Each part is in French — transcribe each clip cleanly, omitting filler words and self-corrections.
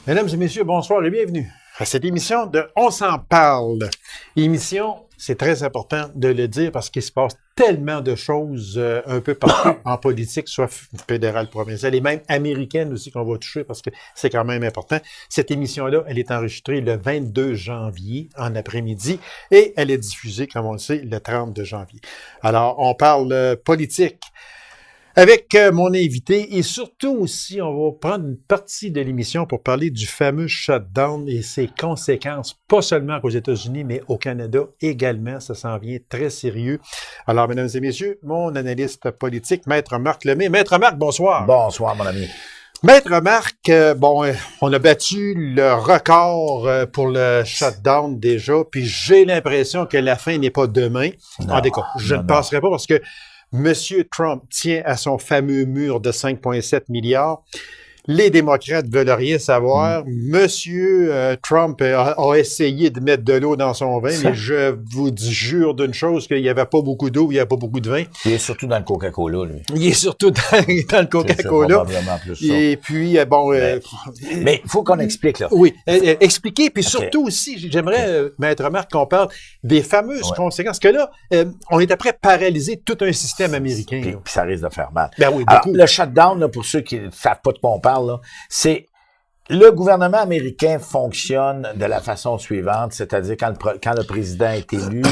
Mesdames et messieurs, bonsoir et bienvenue à cette émission de On s'en parle. Émission, c'est très important de le dire parce qu'il se passe tellement de choses un peu partout en politique, soit fédérale, provinciale et même américaine aussi qu'on va toucher parce que c'est quand même important. Cette émission-là, elle est enregistrée le 22 janvier en après-midi et elle est diffusée, comme on le sait, le 30 janvier. Alors, on parle politique. Avec mon invité et surtout aussi, on va prendre une partie de l'émission pour parler du fameux shutdown et ses conséquences, pas seulement aux États-Unis, mais au Canada également. Ça s'en vient très sérieux. Alors, mesdames et messieurs, mon analyste politique, Maître Marc Lemay. Maître Marc, bonsoir. Bonsoir, mon ami. Maître Marc, on a battu le record pour le shutdown déjà, puis j'ai l'impression que la fin n'est pas demain. En tout cas, je ne penserai pas parce que Monsieur Trump tient à son fameux mur de 5,7 milliards. Les démocrates veulent rien savoir. Monsieur Trump a essayé de mettre de l'eau dans son vin, mais je vous jure d'une chose qu'il n'y avait pas beaucoup d'eau, il n'y avait pas beaucoup de vin. Il est surtout dans le Coca-Cola, lui. Il est surtout dans le Coca-Cola. Et puis, mais il faut qu'on explique, là. Oui, expliquer. Puis surtout aussi, j'aimerais, Maître Marc, qu'on parle des fameuses conséquences. Parce que là, on est après paralyser tout un système américain. Puis ça risque de faire mal. Ben oui, alors, le shutdown, là, pour ceux qui ne savent pas de quoi on parle, là, c'est le gouvernement américain fonctionne de la façon suivante, c'est-à-dire quand le président est élu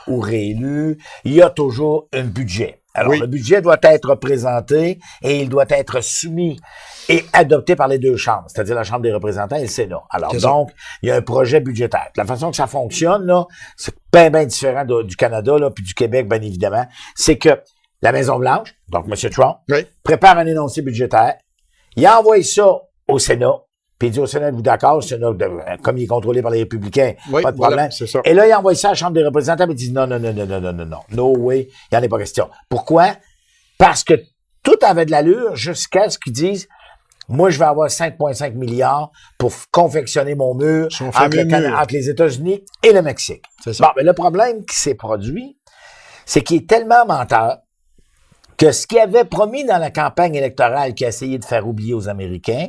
ou réélu, il y a toujours un budget. Alors, le budget doit être présenté et il doit être soumis et adopté par les deux chambres, c'est-à-dire la Chambre des représentants et le Sénat. Alors, donc, il y a un projet budgétaire. La façon que ça fonctionne, là, c'est bien différent du Canada, là, puis du Québec, bien évidemment, c'est que la Maison-Blanche, donc M. Trump, prépare un énoncé budgétaire, il envoie ça au Sénat, puis il dit au Sénat, êtes-vous d'accord? Le Sénat, comme il est contrôlé par les républicains, pas de problème. C'est ça. Et là, il envoie ça à la Chambre des représentants, puis il dit non, no way, il n'y en a pas question. Pourquoi? Parce que tout avait de l'allure jusqu'à ce qu'ils disent, moi, je vais avoir 5,5 milliards pour confectionner mon mur entre les États-Unis et le Mexique. C'est ça. Bon, mais le problème qui s'est produit, c'est qu'il est tellement menteur que ce qu'il avait promis dans la campagne électorale qu'il a essayé de faire oublier aux Américains,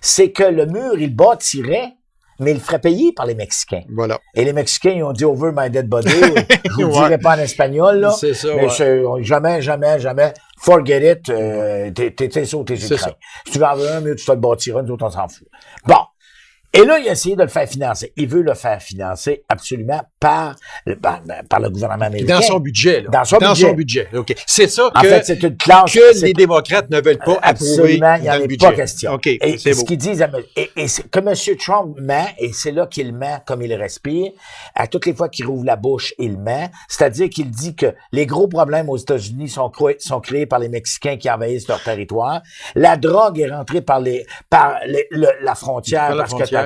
c'est que le mur, il bâtirait, mais il le ferait payer par les Mexicains. Voilà. Et les Mexicains, ils ont dit over my dead body. Je vous le dirai pas en espagnol, là. C'est ça, mais jamais, forget it, t'es sauté sur le train. Si tu veux en veux un, mieux tu te le bâtiras, nous autres, on s'en fout. Bon. Et là, il a essayé de le faire financer. Il veut le faire financer absolument par le gouvernement américain. Dans son budget, là. Dans son budget. OK. C'est ça en fait, c'est une classe que les démocrates ne veulent pas approuver absolument, il n'y en a pas question. OK, et c'est ce qu'ils disent, que M. Trump ment, et c'est là qu'il ment comme il respire, à toutes les fois qu'il rouvre la bouche, il ment. C'est-à-dire qu'il dit que les gros problèmes aux États-Unis sont créés par les Mexicains qui envahissent leur territoire. La drogue est rentrée par la frontière parce que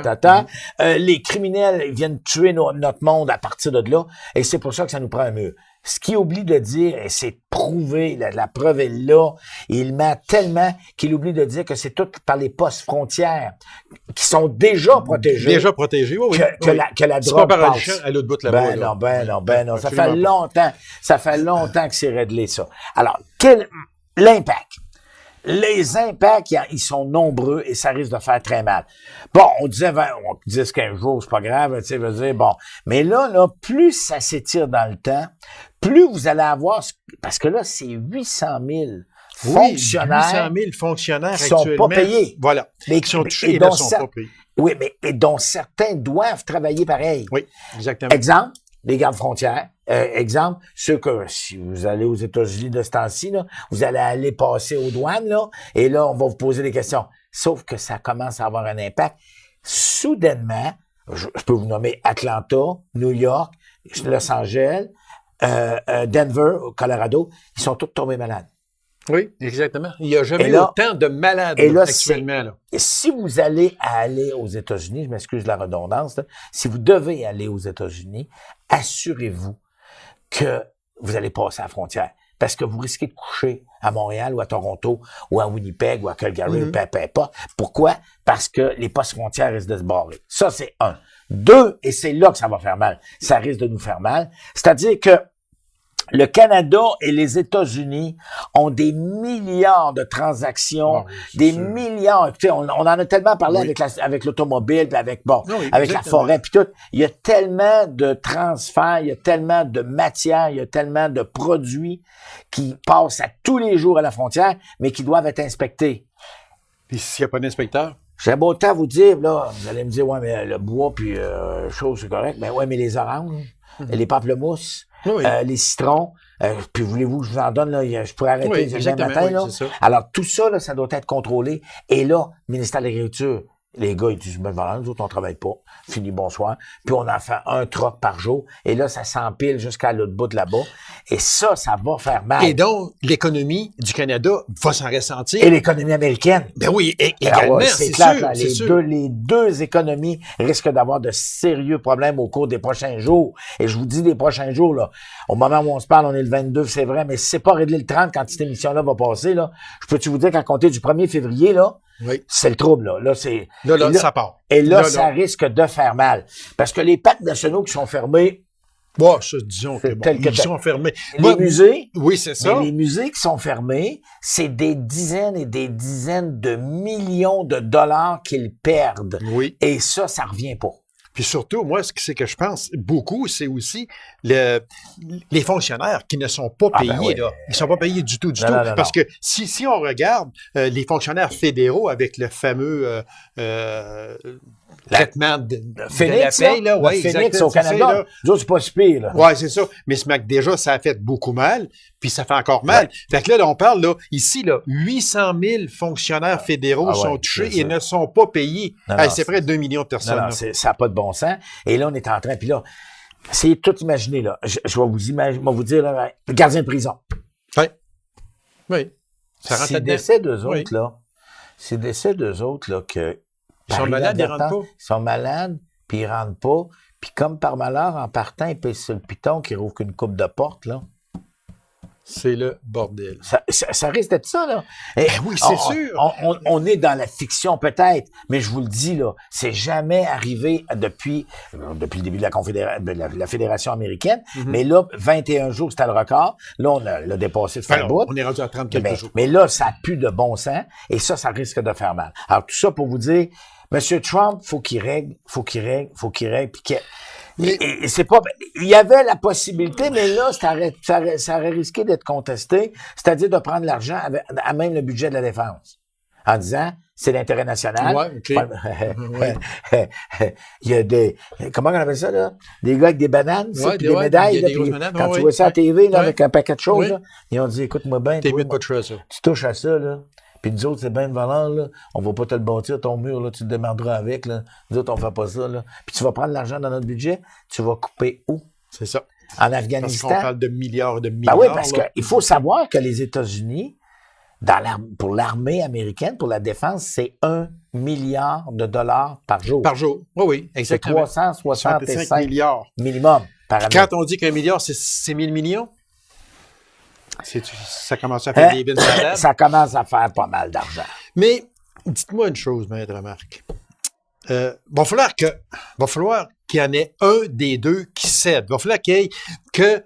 les criminels viennent tuer notre monde à partir de là, et c'est pour ça que ça nous prend un mur. Ce qu'il oublie de dire, et c'est prouvé, la preuve est là, il ment tellement qu'il oublie de dire que c'est tout par les postes frontières qui sont déjà protégés. Déjà protégés, oui. Que la drogue passe. C'est pas par à l'autre bout là-bas. Ben non. Ça fait longtemps que c'est réglé, ça. Alors, l'impact? Les impacts, ils sont nombreux et ça risque de faire très mal. Bon, on disait 10-15 jours, c'est pas grave, tu sais, veut dire, bon. Mais là, plus ça s'étire dans le temps, plus vous allez avoir, parce que là, c'est 800 000 fonctionnaires. 800 000 fonctionnaires qui sont pas payés. Voilà. Mais qui sont touchés et ne sont pas payés. Oui, mais dont certains doivent travailler pareil. Oui, exactement. Exemple, les gardes frontières. Exemple, ceux que, si vous allez aux États-Unis de ce temps-ci, là, vous allez aller passer aux douanes, là, et là, on va vous poser des questions. Sauf que ça commence à avoir un impact. Soudainement, je peux vous nommer Atlanta, New York, Los Angeles, Denver, Colorado, ils sont tous tombés malades. Oui, exactement. Il n'y a jamais eu autant de malades actuellement. Là. Et si vous allez aux États-Unis, je m'excuse de la redondance, là, si vous devez aller aux États-Unis, assurez-vous que vous allez passer à la frontière. Parce que vous risquez de coucher à Montréal ou à Toronto ou à Winnipeg ou à Calgary ou peu importe. Pourquoi? Parce que les postes frontières risquent de se barrer. Ça, c'est un. Deux, et c'est là que ça va faire mal. Ça risque de nous faire mal. C'est-à-dire que Le Canada et les États-Unis ont des milliards de transactions, des sûr. milliards. Écoutez, on en a tellement parlé avec l'automobile, puis avec la forêt, puis tout. Il y a tellement de transferts, il y a tellement de matières, il y a tellement de produits qui passent à tous les jours à la frontière, mais qui doivent être inspectés. Puis s'il n'y a pas d'inspecteur? J'ai beau temps vous dire, là, vous allez me dire, ouais, mais le bois puis chose, c'est correct. Ben ouais, mais les oranges, les pamplemousses, les citrons, puis voulez-vous que je vous en donne, là, je pourrais arrêter demain matin, là. Alors, tout ça, là, ça doit être contrôlé. Et là, ministère de l'Agriculture, les gars, ils disent, ben voilà, nous autres, on travaille pas. Fini, bonsoir. Puis on en fait un troc par jour. Et là, ça s'empile jusqu'à l'autre bout de là-bas. Et ça va faire mal. Et donc, l'économie du Canada va s'en ressentir. Et l'économie américaine. Ben oui, également, c'est clair, là, les deux économies risquent d'avoir de sérieux problèmes au cours des prochains jours. Et je vous dis des prochains jours, là. Au moment où on se parle, on est le 22, c'est vrai, mais si c'est pas réglé le 30 quand cette émission-là va passer, là, je peux-tu vous dire qu'à compter du 1er février, là, c'est le trouble, là. Là, ça part. Et là, ça risque de faire mal. Parce que les parcs nationaux qui sont fermés, disons que ils sont fermés. Les musées, oui, c'est ça. Mais les musées qui sont fermés, c'est des dizaines et des dizaines de millions de dollars qu'ils perdent. Oui. Et ça revient pas. Puis surtout, moi, ce que je pense beaucoup, c'est aussi les fonctionnaires qui ne sont pas payés. Là. Ils ne sont pas payés du tout. Parce que si on regarde les fonctionnaires fédéraux avec le fameux traitement de Phoenix, la paye, là. Ouais, Phoenix au Canada. C'est pas si pire, là. Ouais, c'est ça. Mais déjà, ça a fait beaucoup mal, puis ça fait encore mal. Ouais. Fait que là, on parle, là, ici, là, 800 000 fonctionnaires fédéraux sont touchés et ne sont pas payés. C'est près de 2 millions de personnes. Non, ça n'a pas de bon sens. Et là, on est en train, puis là, c'est tout imaginer, là. Je vais vous dire, là, le gardien de prison. Oui. Ça rentre c'est d'essai d'eux autres, là. C'est d'essai d'eux autres, là, que ils sont malades, ils rentrent pas. Ils sont malades, puis ils rentrent pas. Puis comme par malheur, en partant, ils pèsent sur le piton qui rouvre qu'une coupe de porte, là. C'est le bordel. Ça risque d'être ça, là. Et oui, c'est sûr. On est dans la fiction, peut-être, mais je vous le dis, là, c'est jamais arrivé depuis le début de la Fédération américaine. Mais là, 21 jours, c'était le record. Là, on l'a dépassé de fin bout. On est rendu à 30 quelques jours. Mais là, ça pue de bon sens, et ça risque de faire mal. Alors, tout ça pour vous dire, M. Trump, faut qu'il règle, puis et c'est pas, il y avait la possibilité, mais là, ça aurait risqué d'être contesté, c'est-à-dire de prendre l'argent à même le budget de la défense. En disant, c'est l'intérêt national. Il y a comment on appelle ça, là? Des gars avec des bananes, des médailles, là, puis quand tu vois ça à TV, là, avec un paquet de choses, là, ils ont dit, écoute-moi bien, t'es mieux de pas toucher à ça. Tu touches à ça, là. Puis nous autres, c'est bien de valeur, là. On va pas te le bâtir, ton mur, là. Tu te démerderas avec, là. Nous autres, on fait pas ça, là. Puis tu vas prendre l'argent dans notre budget, tu vas couper où? C'est ça. En Afghanistan. Parce qu'on parle de milliards de milliards. Ben oui, parce qu'il faut savoir que les États-Unis, pour l'armée américaine, pour la défense, c'est 1 milliard de dollars par jour. Par jour. Oui, exactement. C'est 365 milliards. Minimum par année. Quand on dit qu'un milliard, c'est 1000 millions? Ça commence à faire des bines salades. Ça commence à faire pas mal d'argent. Mais, dites-moi une chose, Maître Marc. Va falloir qu'il y en ait un des deux qui cède. Va falloir qu'il y ait que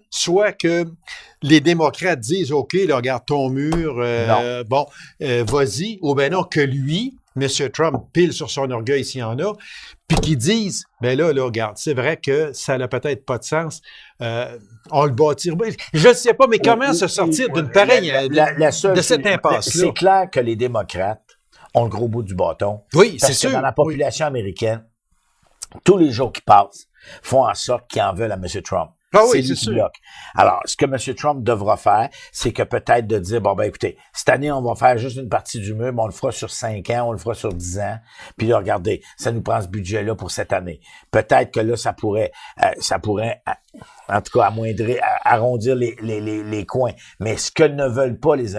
les démocrates disent, OK, là, regarde ton mur, vas-y, ou ben non, que lui, M. Trump, pile sur son orgueil s'il y en a, puis qu'ils disent, ben là, regarde, c'est vrai que ça n'a peut-être pas de sens, on le bâtira. Je ne sais pas, mais comment se sortir d'une pareille, de cette impasse-là? C'est clair que les démocrates ont le gros bout du bâton. Oui, c'est sûr. sûr. Dans la population américaine, tous les jours qui passent font en sorte qu'ils en veulent à M. Trump. Ah oui, c'est sûr. Alors, ce que M. Trump devra faire, c'est que peut-être de dire, bon, ben écoutez, cette année, on va faire juste une partie du mur, mais on le fera sur 5 ans, on le fera sur 10 ans. Puis là, regardez, ça nous prend ce budget-là pour cette année. Peut-être que là, ça pourrait, en tout cas, arrondir les coins. Mais ce que ne veulent pas les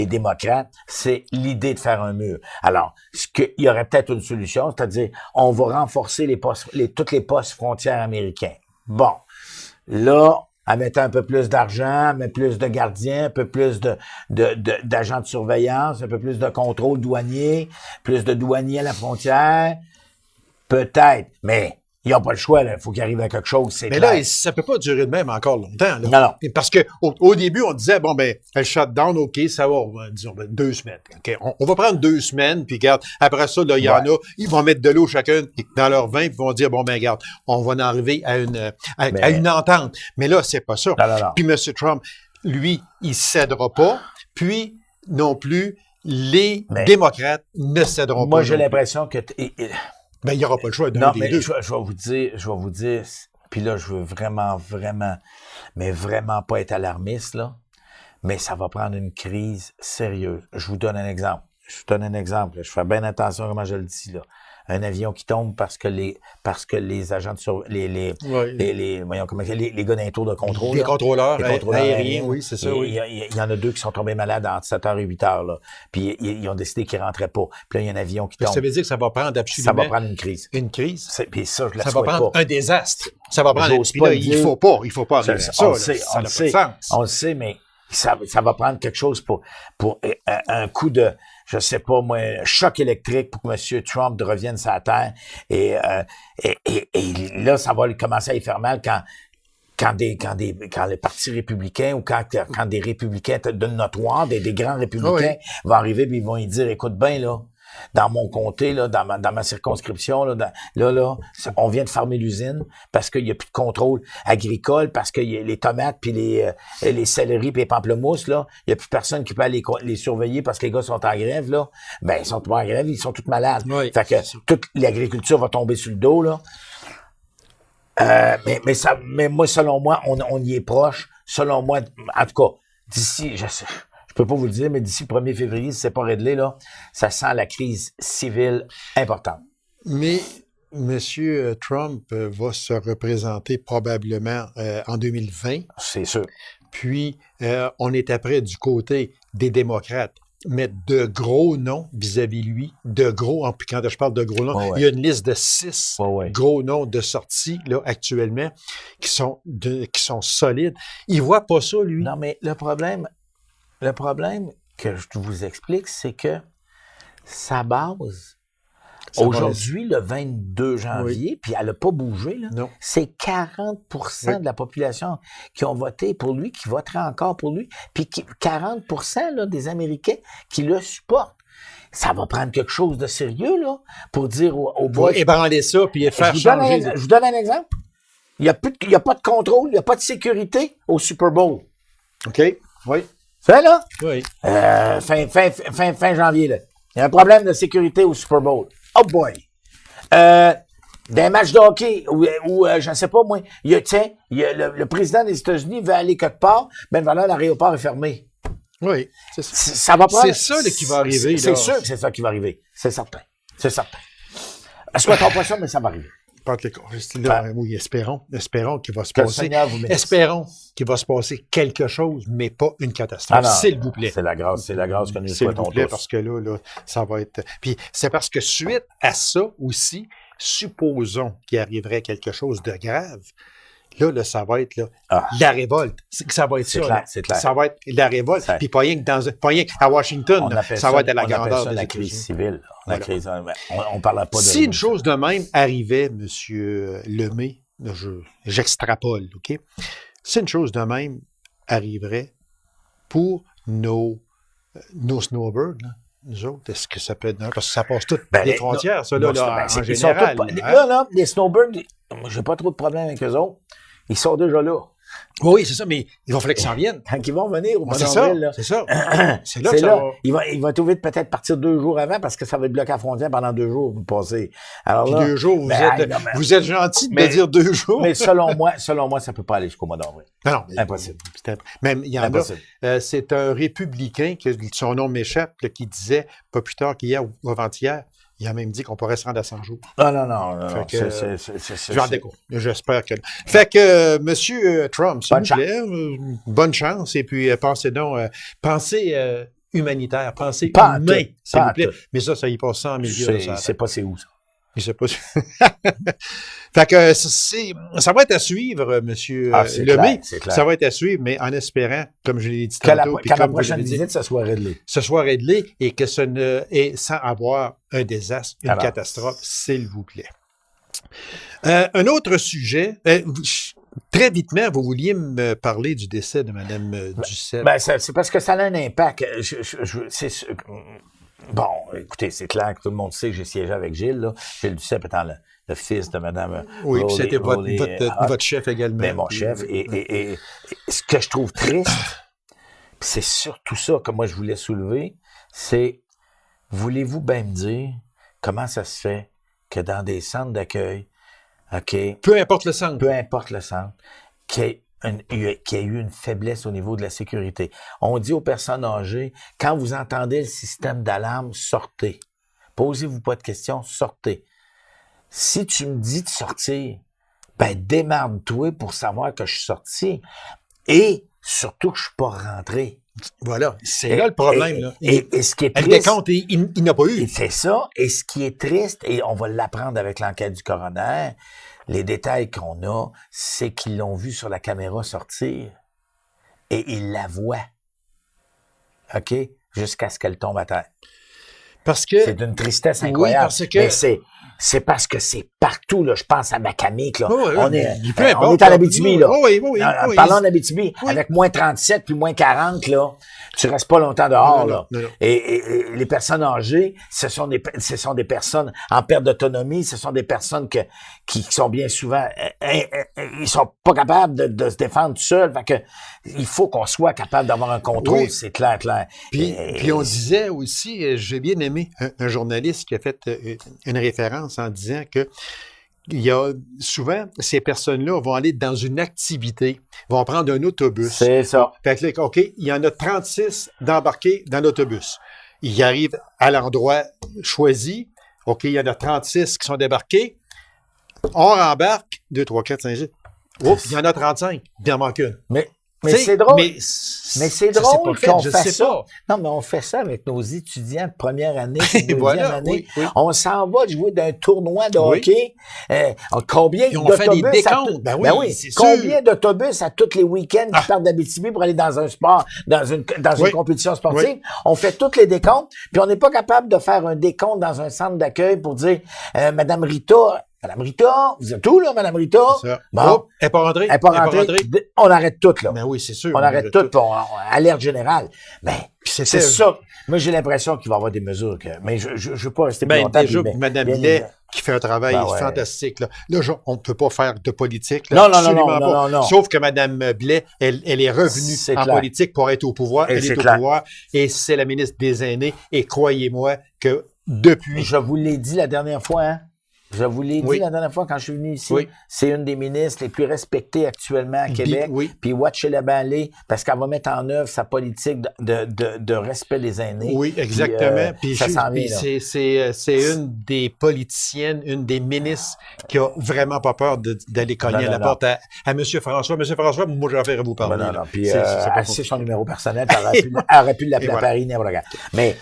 démocrates, c'est l'idée de faire un mur. Alors, il y aurait peut-être une solution, c'est-à-dire, on va renforcer toutes les postes frontières américains. Bon. Là, en mettant un peu plus d'argent, mais plus de gardiens, un peu plus d'agents de surveillance, un peu plus de contrôle douanier, plus de douaniers à la frontière, peut-être, mais Ils n'ont pas le choix, il faut qu'ils arrivent à quelque chose, c'est Mais clair. là, ça peut pas durer de même encore longtemps. Là. Non. Parce que au début, on disait, bon, ben, le shutdown, OK, ça va, disons, 2 semaines. OK, on va prendre 2 semaines, puis regarde, après ça, là, il y en a, ils vont mettre de l'eau chacun dans leur vin, puis ils vont dire, bon, ben, regarde, on va en arriver à une entente. Mais là, c'est pas ça. Non. Puis M. Trump, lui, il cédera pas, puis non plus, les démocrates ne céderont pas. Moi, j'ai l'impression que... Ben, il n'y aura pas le choix d'un non, des mais deux. je vais vous dire, puis là, je veux vraiment pas être alarmiste, là, mais ça va prendre une crise sérieuse. Je vous donne un exemple. Je fais bien attention à comment je le dis, là. Un avion qui tombe parce que les agents de les gars d'un tour de contrôle. Les contrôleurs aériens, aériens, oui, c'est ça, oui. Il y en a 2 qui sont tombés malades entre 7h et 8h, là. Puis ils ont décidé qu'ils rentraient pas. Puis là, il y a un avion qui tombe. Ça veut dire que ça va prendre absolument... Ça va prendre une crise. Une crise? Puis ça, je la ça souhaite va prendre pas. un désastre. Ça va prendre... J'ose Puis pas là, le il dire. faut pas arriver à ça. On là. sait, Ça on n'a le pas de sait. sens. On le sait, mais ça va prendre quelque chose pour un coup de, je sais pas moi, choc électrique pour que M. Trump revienne sur la terre. Et là, ça va commencer à y faire mal quand le Parti républicain ou quand des républicains de notoires, des grands républicains vont arriver et ils vont y dire, écoute bien, là, dans mon comté, là, dans ma circonscription, là, on vient de fermer l'usine parce qu'il n'y a plus de contrôle agricole, parce que les tomates puis les céleris puis les pamplemousses, là, il n'y a plus personne qui peut aller les surveiller parce que les gars sont en grève, là. Ben, ils sont pas en grève, ils sont tous malades. Oui, fait que toute l'agriculture va tomber sur le dos, là. Mais moi, selon moi, on y est proche. Selon moi, en tout cas, d'ici, je peux pas vous le dire, mais d'ici le 1er février, si c'est pas réglé, là, ça sent la crise civile importante. Mais M. Trump va se représenter probablement en 2020. C'est sûr. Puis, on est après du côté des démocrates. Mettre de gros noms vis-à-vis lui, de gros, puis quand je parle de gros noms, il y a une liste de 6 gros noms de sortie là, actuellement qui sont solides. Il voit pas ça, lui. Non, mais le problème que je vous explique, c'est que sa base, aujourd'hui, le 22 janvier, puis elle n'a pas bougé, là, c'est 40 de la population qui ont voté pour lui, qui voteraient encore pour lui, puis 40 là, des Américains qui le supportent. Ça va prendre quelque chose de sérieux, là, pour dire aux boys... Pour ébranler ça, puis faire changer... Je vous donne un exemple. Il n'y a pas de contrôle, il n'y a pas de sécurité au Super Bowl. OK, oui. C'est là? Oui. Fin janvier, là. Il y a un problème de sécurité au Super Bowl. Oh boy! Des matchs de hockey où je ne sais pas, moi, le président des États-Unis veut aller quelque part, ben voilà, l'aéroport est fermé. Oui. Ça va pas. C'est ça qui va arriver. C'est sûr que c'est ça qui va arriver. C'est certain. Souhaitons pas ça, mais ça va arriver. Oui, espérons qu'il va se passer. Espérons qu'il va se passer quelque chose, mais pas une catastrophe. S'il vous plaît. C'est la grâce que nous souhaitons tous. Parce que là, ça va être... Puis c'est parce que suite à ça aussi, supposons qu'il arriverait quelque chose de grave, là, ça va être la révolte. Ça va être ça. C'est clair. Ça va être la révolte. Puis pas rien qu'à Washington, ça va être à la grandeur de la crise civile. On parle pas de... Si une chose de même arrivait, M. Lemay, j'extrapole, OK? Si une chose de même arriverait pour nos snowbirds, là, nous autres, est-ce que ça peut être... Parce que ça passe toutes les frontières, ça, là, en général. Là, les snowbirds, j'ai pas trop de problème avec eux autres. Ils sont déjà là. Oui, c'est ça, mais il va falloir qu'ils s'en viennent. Quand ils vont venir au mois d'avril, là. C'est ça. C'est là que ça va... Il va tout vite peut-être partir 2 jours avant parce que ça va être bloqué à la frontière pendant 2 jours, vous passez. Alors là, 2 jours, vous êtes gentil de me dire 2 jours. Mais selon moi, ça peut pas aller jusqu'au mois d'avril. Non, impossible. Même, il y en a. C'est un républicain, son nom m'échappe, qui disait, pas plus tard qu'hier ou avant-hier, il a même dit qu'on pourrait se rendre à 100 jours. Non. J'en découvre. J'espère que... Fait que, Monsieur Trump, s'il vous plaît, bonne chance. Et puis, pensez humanitaire, pensez humain, s'il vous plaît. Mais ça y passe 100 millions. Je sais pas c'est où, ça. Je sais pas. Fait que ça va être à suivre, Monsieur Lemay. Ça va être à suivre, mais en espérant, comme je l'ai dit tantôt, que la prochaine visite, ça soit réglé. Ce soit réglé et que et sans avoir un désastre, une catastrophe, s'il vous plaît. Un autre sujet. Très vitement, vous vouliez me parler du décès de Mme Duceppe. C'est parce que ça a un impact. Bon, écoutez, c'est clair que tout le monde sait que j'ai siégé avec Gilles, là. Gilles Duceppe étant le fils de Mme Oui, puis c'était votre chef également. Ben, mon chef. Et ce que je trouve triste, c'est surtout ça que moi je voulais soulever, c'est, voulez-vous bien me dire comment ça se fait que dans des centres d'accueil, OK, peu importe le centre, qu'il y a eu une faiblesse au niveau de la sécurité. On dit aux personnes âgées, quand vous entendez le système d'alarme, sortez. Posez-vous pas de questions, sortez. Si tu me dis de sortir, ben démarre-toi pour savoir que je suis sorti. Et surtout que je suis pas rentré. Voilà, c'est là le problème. Là. Et ce qui est triste... Le décompte, il n'a pas eu. C'est ça. Et ce qui est triste, et on va l'apprendre avec l'enquête du coroner, les détails qu'on a, c'est qu'ils l'ont vu sur la caméra sortir. Et ils la voient. OK? Jusqu'à ce qu'elle tombe à terre. Parce que... C'est d'une tristesse incroyable. Oui, parce que... Mais c'est parce que c'est partout, là. Je pense à Macamique, là. Oui, on est à l'Abitibi, là. Oui. Parlons d'Abitibi. Avec moins 37 puis moins 40, là. Tu restes pas longtemps dehors, là. Non. Et les personnes âgées, ce sont des personnes en perte d'autonomie, ce sont des personnes qui sont bien souvent, ils sont pas capables de se défendre tout seuls. Fait que, il faut qu'on soit capable d'avoir un contrôle, c'est clair. Puis on disait aussi, j'ai bien aimé un journaliste qui a fait une référence en disant que il y a souvent, ces personnes-là vont aller dans une activité, vont prendre un autobus. C'est ça. Fait que là, OK, il y en a 36 d'embarqués dans l'autobus. Ils arrivent à l'endroit choisi. OK, il y en a 36 qui sont débarqués. On rembarque 2, 3, 4, 5, 6. Oups, il y en a 35. Il en manque une. Mais c'est drôle. Mais c'est drôle qu'on fasse ça. Pas. Non, mais on fait ça avec nos étudiants de première année, de deuxième année. Oui. On s'en va jouer d'un tournoi de hockey. Combien d'autobus combien d'autobus à tous les week-ends qui partent d'Abitibi pour aller dans un sport, dans une compétition sportive? Oui. On fait tous les décomptes, puis on n'est pas capable de faire un décompte dans un centre d'accueil pour dire Madame Rita, vous êtes où, là, Madame Rita? Bon. Elle n'est pas rentrée. On arrête tout, là. Ben oui, c'est sûr. On arrête tout, alerte générale. Ben, c'est ça. Moi, j'ai l'impression qu'il va y avoir des mesures mais je veux pas rester plus longtemps. Déjà, Mme Blais, qui fait un travail fantastique, là. Là, on ne peut pas faire de politique, là. Non. Sauf que Mme Blais, elle est revenue en politique pour être au pouvoir. Elle est au pouvoir. Et c'est la ministre des Aînés. Et croyez-moi que depuis... Je vous l'ai dit la dernière fois, hein? Je vous l'ai dit la dernière fois quand je suis venu ici. Oui. C'est une des ministres les plus respectées actuellement à Québec. Puis watchez-la bien aller parce qu'elle va mettre en œuvre sa politique de respect des aînés. Oui, exactement. Puis c'est une des politiciennes, une des ministres qui a vraiment pas peur d'aller cogner à la porte à M. François. M. François, moi, j'en vais vous parler. Puis c'est son numéro personnel. Elle aurait pu l'appeler à Paris. Mais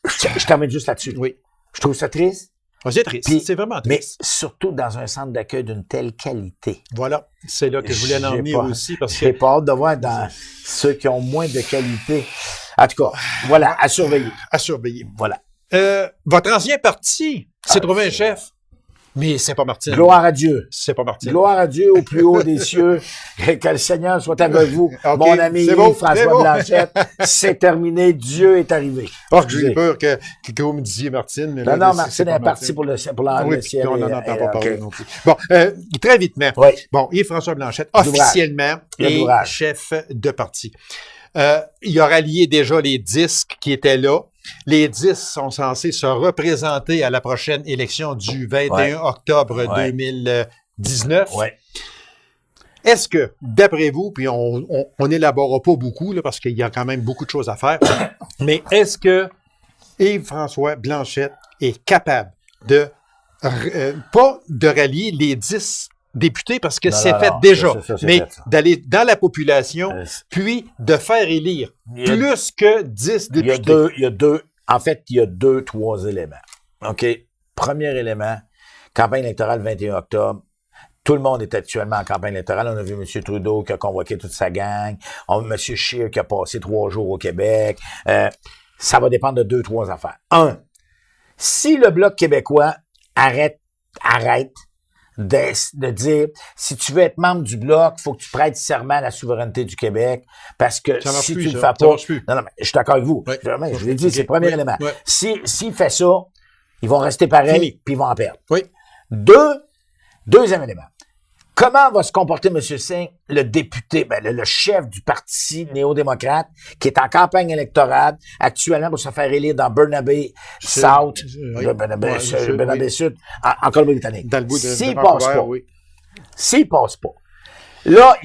je termine juste là-dessus. Oui. Je trouve ça triste. C'est triste, c'est vraiment triste. Mais surtout dans un centre d'accueil d'une telle qualité. Voilà, c'est là que je voulais en venir aussi. J'ai pas hâte de voir dans ceux qui ont moins de qualité. En tout cas, voilà, à surveiller. À surveiller. Voilà. Votre ancien parti s'est trouvé un chef. Mais c'est pas Martine. Gloire à Dieu. C'est pas Martine. Gloire à Dieu au plus haut des cieux. Que le Seigneur soit avec vous. Okay. Mon ami François Blanchette. C'est terminé. Dieu est arrivé. J'ai peur que vous me disiez Martine. Mais non, Martine est parti pour le ciel. On n'en entend pas parler non plus. Bon, très vitement. Oui. Bon, Yves-François Blanchette, officiellement, est chef de parti. Il a rallié déjà les disques qui étaient là. Les 10 sont censés se représenter à la prochaine élection du 21 octobre 2019. Ouais. Est-ce que, d'après vous, puis on n'élaborera pas beaucoup, là, parce qu'il y a quand même beaucoup de choses à faire, mais est-ce que Yves-François Blanchette est capable de, pas de rallier les 10 députés, parce que c'est fait déjà, mais d'aller dans la population, puis de faire élire plus que 10 députés. Il y a 3 éléments. OK? Premier élément, campagne électorale 21 octobre. Tout le monde est actuellement en campagne électorale. On a vu M. Trudeau qui a convoqué toute sa gang. On a M. Scheer qui a passé 3 jours au Québec. Ça va dépendre de 2-3 affaires. 1. Si le Bloc québécois arrête de dire, si tu veux être membre du Bloc, il faut que tu prêtes serment à la souveraineté du Québec, parce que Ça marche si plus, tu le ça. fais Ça pas... marche plus. Non, mais je suis d'accord avec vous. Ouais. Je vous l'ai dit, c'est le premier Oui. élément. Ouais. S'il fait ça, ils vont rester pareils, Fini. puis ils vont en perdre. Oui. Deuxième élément. Comment va se comporter M. Singh, le député, le chef du parti néo-démocrate, qui est en campagne électorale actuellement pour se faire élire dans Burnaby South, oui. Burnaby Sud, en Colombie-Britannique. Dans le bout de S'il Vancouver, passe pas, oui. s'il passe pas, là,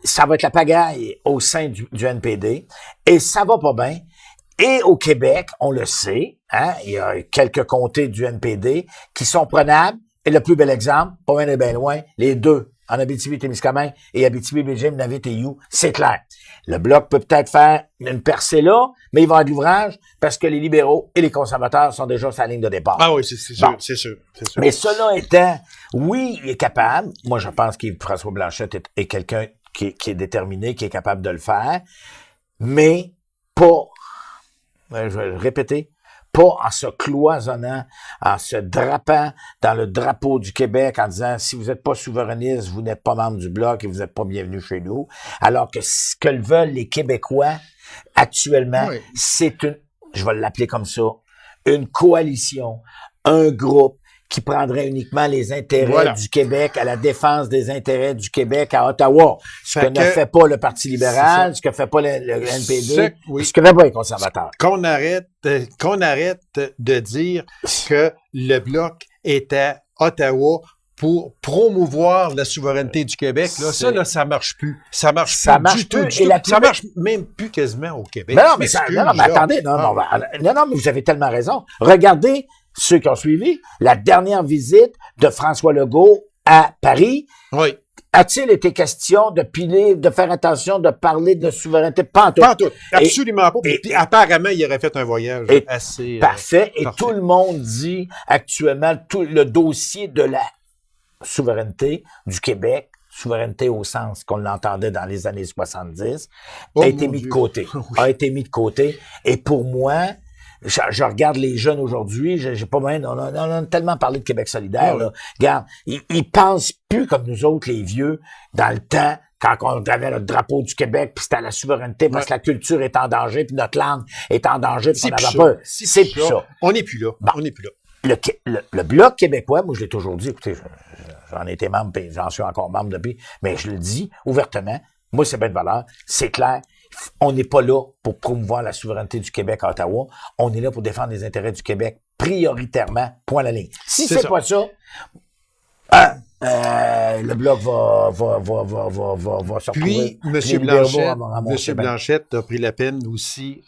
ça va être la pagaille au sein du NPD, et ça va pas bien. Et au Québec, on le sait, hein, il y a quelques comtés du NPD qui sont prenables. Et le plus bel exemple, pas bien loin, les deux, en Abitibi-Témiscamingue et Abitibi-Bégin-Navite-You, c'est clair. Le Bloc peut peut-être faire une percée là, mais il va avoir de l'ouvrage parce que les libéraux et les conservateurs sont déjà sur la ligne de départ. Ah oui, c'est sûr, Bon. c'est sûr. Mais cela étant, oui, il est capable. Moi, je pense que François Blanchet est quelqu'un qui est déterminé, qui est capable de le faire, mais pas, je vais le répéter, pas en se cloisonnant, en se drapant dans le drapeau du Québec en disant si vous n'êtes pas souverainiste, vous n'êtes pas membre du Bloc et vous n'êtes pas bienvenu chez nous. Alors que ce que veulent les Québécois actuellement, Oui. c'est je vais l'appeler comme ça, une coalition, un groupe qui prendrait uniquement les intérêts du Québec à la défense des intérêts du Québec à Ottawa. Ce que ne fait pas le Parti libéral, ce que fait pas le NPD, ce que fait pas les conservateurs. Qu'on arrête de dire que le Bloc est à Ottawa pour promouvoir la souveraineté du Québec. Là, ça marche plus. Ça marche plus du tout. Ça marche même plus quasiment au Québec. Mais attendez, mais vous avez tellement raison. Regardez ceux qui ont suivi la dernière visite de François Legault à Paris. Oui. A-t-il été question de piler, de faire attention, de parler de souveraineté? Pas en tout. Pas en tout. Absolument pas. Puis apparemment, il aurait fait un voyage assez... Parfait. Et tout le monde dit actuellement, tout le dossier de la souveraineté du Québec, souveraineté au sens qu'on l'entendait dans les années 70, a été mis de côté. A été mis de côté. Et pour moi... Je regarde les jeunes aujourd'hui, j'ai pas mal, on a tellement parlé de Québec solidaire, là. Regarde, ils pensent plus comme nous autres, les vieux, dans le temps, quand on avait le drapeau du Québec, puis c'était la souveraineté, parce que la culture est en danger, puis notre langue est en danger, puis on avait peur. C'est plus ça. On n'est plus là. Bon. On n'est plus là. Le Bloc québécois, moi, je l'ai toujours dit, écoutez, j'en ai été membre, puis j'en suis encore membre depuis, mais je le dis ouvertement, moi, c'est bien de valeur, c'est clair. On n'est pas là pour promouvoir la souveraineté du Québec à Ottawa. On est là pour défendre les intérêts du Québec prioritairement, point à la ligne. Si c'est pas ça, le Bloc va se retrouver. Puis, M. Blanchette a pris la peine aussi,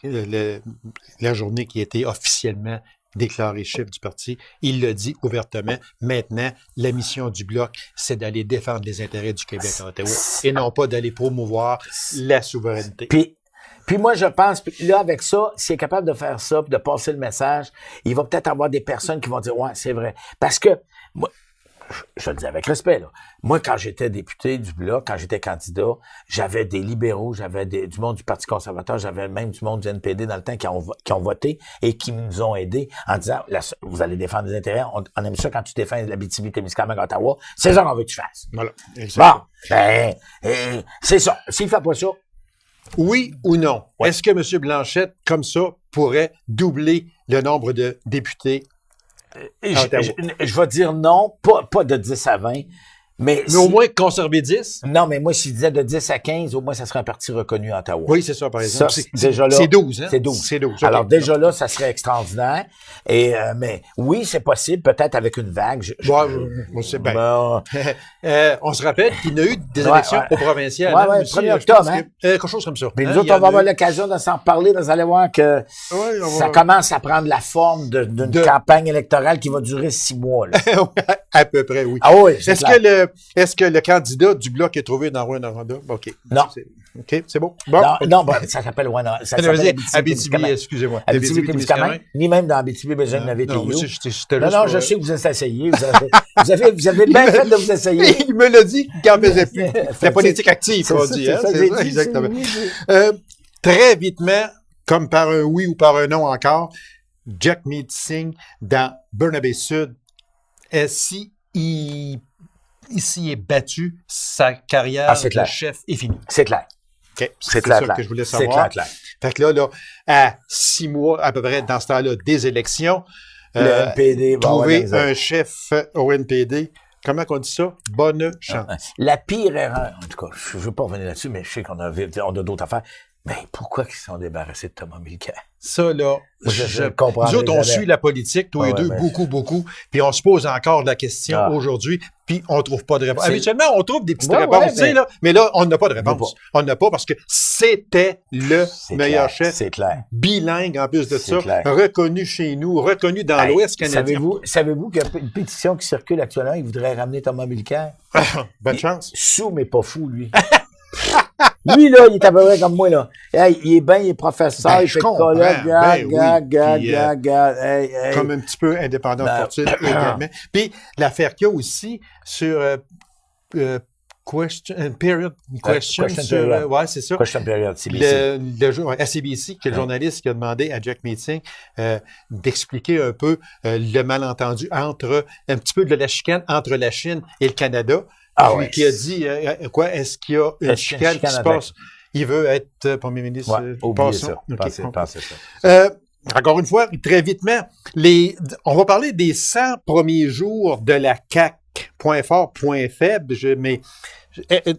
la journée qui a été officiellement déclaré chef du parti, il l'a dit ouvertement. Maintenant, la mission du Bloc, c'est d'aller défendre les intérêts du Québec à Ottawa et non pas d'aller promouvoir la souveraineté. Puis moi, je pense, là, avec ça, s'il est capable de faire ça, puis de passer le message, il va peut-être avoir des personnes qui vont dire, ouais, c'est vrai. Parce que, moi, je le dis avec respect, là. Moi, quand j'étais député du Bloc, quand j'étais candidat, j'avais des libéraux, j'avais du monde du Parti conservateur, j'avais même du monde du NPD dans le temps qui ont voté et qui nous ont aidés en disant, vous allez défendre des intérêts, on aime ça quand tu défends l'Abitibi-Témiscamingue à Ottawa, c'est ça qu'on veut que tu fasses. Voilà. Exactement. Bon, c'est ça. S'il fait pas ça, oui ou non? Ouais. Est-ce que M. Blanchette, comme ça, pourrait doubler le nombre de députés? Je vais dire non, pas de 10 à 20, mais au moins conserver 10? Non, mais moi, s'il disait de 10 à 15, au moins, ça serait un parti reconnu à Ottawa. Oui, c'est ça, par exemple. Déjà là, c'est 12, hein? C'est 12. C'est 12. Alors, déjà là, ça serait extraordinaire. Et, mais oui, c'est possible, peut-être avec une vague. On sait bien. On se rappelle qu'il y a eu des élections au provincial. Oui, oui, 1er octobre, hein? Quelque chose comme ça. Mais nous autres, on va avoir l'occasion de s'en reparler. Vous allez voir que ça commence à prendre la forme d'une campagne électorale qui va durer 6 mois. Là. À peu près, oui. Ah oui, Est-ce que le candidat du Bloc est trouvé dans Rouyn-Noranda? OK. Non. OK, c'est bon. Bon. Non, ça s'appelle Rouyn-Noranda. Ça s'appelle Abitibi, excusez-moi. Abitibi-Témiscamingue, ni même dans Abitibi-Bégin-Navite-You. Non, je sais que vous êtes essayé. Vous avez bien fait de vous essayer. Il me l'a dit qu'il n'en faisait plus. La politique active, on dit. C'est ça, exactement. Très vitement, comme par un oui ou par un non encore, Jackmeet Singh dans Burnaby Sud, si il s'y est battu, sa carrière c'est de clair. chef est finie. C'est clair. OK. C'est ça clair. que je voulais C'est savoir. clair. Fait que là, à 6 mois, à peu près, dans ce temps-là, des élections, Le NPD va avoir de la trouver misère. un chef au NPD, comment on dit ça? Bonne chance. La pire erreur, en tout cas, je ne veux pas revenir là-dessus, mais je sais qu'on a d'autres affaires. Mais pourquoi ils se sont débarrassés de Thomas Mulcair? Ça, là, je comprends. nous autres, on jamais. suit la politique, toi et deux, mais- beaucoup, puis on se pose encore la question Ah. aujourd'hui, puis on trouve pas de réponse. C'est- Habituellement, on trouve des petites Ouais, réponses, ouais, tu sais, là, mais là, on n'a pas de réponse. pas. On n'a pas parce que c'était le C'est meilleur clair, chef, c'est clair. bilingue en plus de C'est ça, clair. reconnu chez nous, reconnu dans Hey, l'Ouest canadien. Savez-vous qu'il y a une pétition qui circule actuellement, il voudrait ramener Thomas Mulcair? Bonne chance. Sous, mais pas fou, lui. Lui, là, il est à peu près comme moi, là. Hey, il est bien, il est professeur, Ben, il je fait comprends. colloque, Ben oui. Puis, gars. Hey. Comme un petit peu indépendant de Ben, fortune également. Puis l'affaire qu'il y a aussi sur period question question sur period. ouais, c'est ça. Question période, CBC. Le jour à CBC, qui est le journaliste qui a demandé à Jack Meeting d'expliquer un peu le malentendu entre un petit peu de la chicane entre la Chine et le Canada. Ah Puis ouais. qui a dit est-ce qu'il y a une Est-ce qu'il y a une chicane qui se chicane passe? Il veut être premier ministre. Ouais, oubliez passons. ça. OK. Passez ça. Encore une fois, très vitement, on va parler des 100 premiers jours de la CAQ. Point fort, point faible. Mais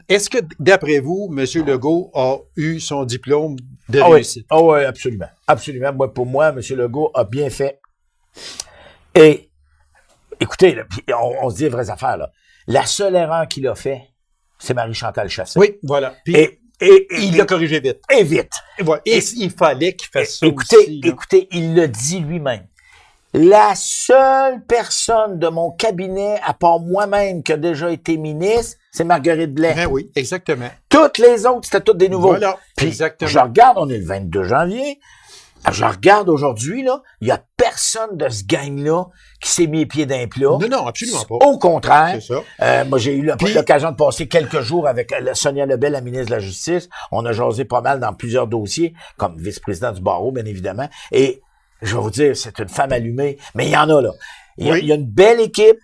est-ce que, d'après vous, M. Legault a eu son diplôme de réussite? Ah oui, absolument. Absolument. Pour moi, M. Legault a bien fait. Et, écoutez, là, on se dit les vraies affaires, là. La seule erreur qu'il a fait, c'est Marie-Chantal Chassé. Oui, voilà. Puis, Et il l'a corrigé vite. Et vite. Et voilà. Et il fallait qu'il fasse ça Écoutez, aussi. Là. écoutez, il le dit lui-même. La seule personne de mon cabinet, à part moi-même, qui a déjà été ministre, c'est Marguerite Blais. Ben oui, exactement. Toutes les autres, c'était toutes des nouveaux. Voilà, Puis, exactement. je regarde, on est le 22 janvier. Je regarde aujourd'hui, là, il y a personne de ce gang-là qui s'est mis les pieds d'un plat. Non, absolument pas. Au contraire. C'est ça. Moi, j'ai eu l'occasion de passer quelques jours avec Sonia Lebel, la ministre de la Justice. On a jasé pas mal dans plusieurs dossiers, comme vice-président du barreau, bien évidemment. Et je vais vous dire, c'est une femme allumée. Mais il y en a, là. Il y a une belle équipe.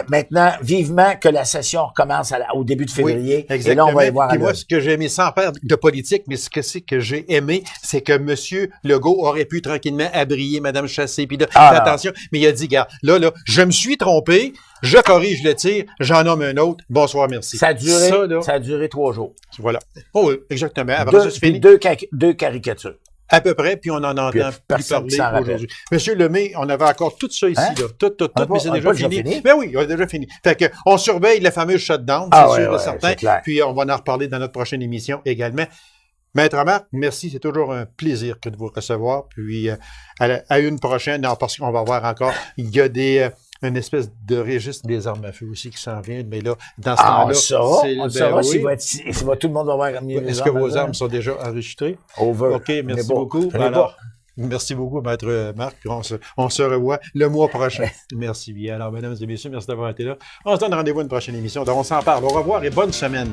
Maintenant, vivement que la session recommence au début de février. Oui, et là, on va y voir. Puis moi, ce que j'ai aimé, sans faire de politique, mais ce que j'ai aimé, c'est que M. Legault aurait pu tranquillement abrier Mme Chassé. Puis là, fais attention. Mais il a dit, regarde, là, je me suis trompé, je corrige le tir, j'en nomme un autre. Bonsoir, merci. Ça a duré 3 jours. Voilà. Oh oui, exactement. Après ça, c'est fini. Deux caricatures. À peu près, puis on en entend plus parler aujourd'hui. Monsieur Lemay, on avait encore tout ça ici, là. Tout, mais c'est déjà fini. Ben oui, on a déjà fini. Fait que, on surveille le fameux shutdown, c'est sûr et certain. Puis on va en reparler dans notre prochaine émission également. Maître Marc, merci, c'est toujours un plaisir que de vous recevoir. Puis à une prochaine, parce qu'on va voir encore, il y a une espèce de registre des armes à feu aussi qui s'en vient, mais là, dans ce temps-là... On le saura tout le monde va voir. Est-ce que vos armes sont déjà enregistrées? Over. OK, merci beaucoup. Alors, merci beaucoup, Maître Marc. On se revoit le mois prochain. Merci bien. Alors, mesdames et messieurs, merci d'avoir été là. On se donne rendez-vous à une prochaine émission. Donc, on s'en parle. Au revoir et bonne semaine.